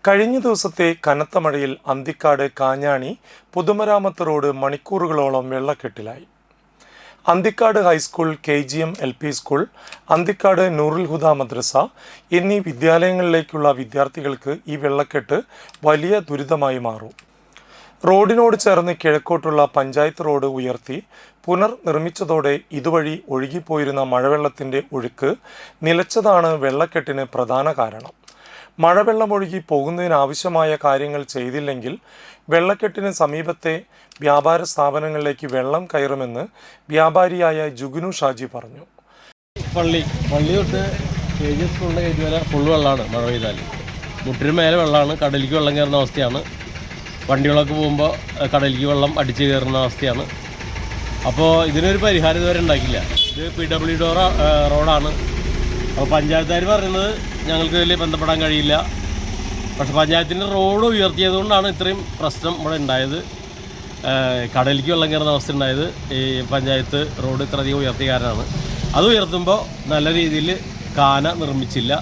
കഴിഞ്ഞ ദിവസത്തെ കനത്ത മഴയിൽ അന്തിക്കാട് കാഞ്ഞാണി പൊതുമരാമത്ത് റോഡ് മണിക്കൂറുകളോളം വെള്ളക്കെട്ടിലായി. Anthikad high school, KGM LP school, Anthikad Noorul Huda മദ്രസ എന്നീ വിദ്യാലയങ്ങളിലേക്കുള്ള വിദ്യാർത്ഥികൾക്ക് ഈ വെള്ളക്കെട്ട് വലിയ ദുരിതമായി മാറും. റോഡിനോട് ചേർന്ന് കിഴക്കോട്ടുള്ള പഞ്ചായത്ത് റോഡ് ഉയർത്തി പുനർനിർമ്മിച്ചതോടെ ഇതുവഴി ഒഴുകിപ്പോയിരുന്ന മഴവെള്ളത്തിൻ്റെ ഒഴുക്ക് നിലച്ചതാണ് വെള്ളക്കെട്ടിന് പ്രധാന കാരണം. മഴവെള്ളമൊഴുകി പോകുന്നതിനാവശ്യമായ കാര്യങ്ങൾ ചെയ്തില്ലെങ്കിൽ വെള്ളക്കെട്ടിന് സമീപത്തെ വ്യാപാര സ്ഥാപനങ്ങളിലേക്ക് വെള്ളം കയറുമെന്ന് വ്യാപാരിയായ ജുഗ്നു ഷാജി പറഞ്ഞു. പള്ളി തൊട്ട് KGM സ്കൂളിൻ്റെ കയറ്റി വരെ ഫുൾ വെള്ളമാണ്. മഴ പെയ്താൽ മുട്ടിന് മേലെ വെള്ളമാണ്. കടലിലേക്ക് വെള്ളം കയറുന്ന അവസ്ഥയാണ്. വണ്ടികളൊക്കെ പോകുമ്പോൾ കടലിലേക്ക് വെള്ളം അടിച്ചു കയറുന്ന അവസ്ഥയാണ്. അപ്പോൾ ഇതിനൊരു പരിഹാരം ഇതുവരെ ഉണ്ടാക്കില്ല. ഇത് PWD റോഡാണ്. അപ്പോൾ പഞ്ചായത്തുകാർ പറയുന്നത് ഞങ്ങൾക്ക് ഇതിൽ ബന്ധപ്പെടാൻ കഴിയില്ല. പക്ഷെ പഞ്ചായത്തിൻ്റെ റോഡ് ഉയർത്തിയതുകൊണ്ടാണ് ഇത്രയും പ്രശ്നം ഇവിടെ ഉണ്ടായത്. കടലിലേക്ക് വെള്ളം കയറുന്ന അവസ്ഥ ഉണ്ടായത് ഈ പഞ്ചായത്ത് റോഡ് ഇത്രയധികം ഉയർത്തിയ കാരണമാണ്. അത് ഉയർത്തുമ്പോൾ നല്ല രീതിയിൽ കാന നിർമ്മിച്ചില്ല.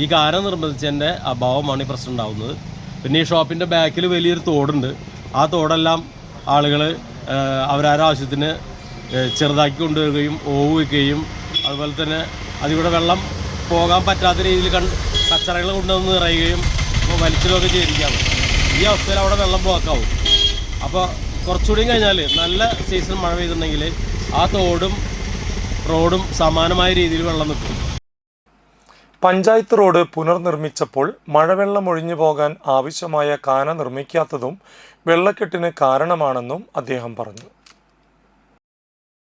ഈ കാന നിർമ്മിച്ചതിൻ്റെ അഭാവമാണ് ഈ പ്രശ്നം ഉണ്ടാകുന്നത്. പിന്നെ ഈ ഷോപ്പിൻ്റെ ബാക്കിൽ വലിയൊരു തോടുണ്ട്. ആ തോടെല്ലാം ആളുകൾ അവരാരുടെ ആവശ്യത്തിന് ചെറുതാക്കി കൊണ്ടുവരികയും ഓവ് വയ്ക്കുകയും അതുപോലെ തന്നെ അതിലൂടെ വെള്ളം പോകാൻ പറ്റാത്ത രീതിയിൽ കച്ചറകൾ കൊണ്ടുവന്ന് നിറയുകയും വലിച്ചിടുകയൊക്കെ ചെയ്തിരിക്കുകയാണ്. ഈ അവസ്ഥയിൽ അവിടെ വെള്ളം ബ്ലോക്കാവും. അപ്പോൾ കുറച്ചുകൂടി കഴിഞ്ഞാൽ നല്ല സീസൺ മഴ പെയ്തിട്ടുണ്ടെങ്കിൽ ആ തോടും റോഡും സമാനമായ രീതിയിൽ വെള്ളം നിൽക്കും. പഞ്ചായത്ത് റോഡ് പുനർനിർമ്മിച്ചപ്പോൾ മഴവെള്ളം ഒഴിഞ്ഞു പോകാൻ ആവശ്യമായ കാന നിർമ്മിക്കാത്തതും വെള്ളക്കെട്ടിന് കാരണമാണെന്നും അദ്ദേഹം പറഞ്ഞു.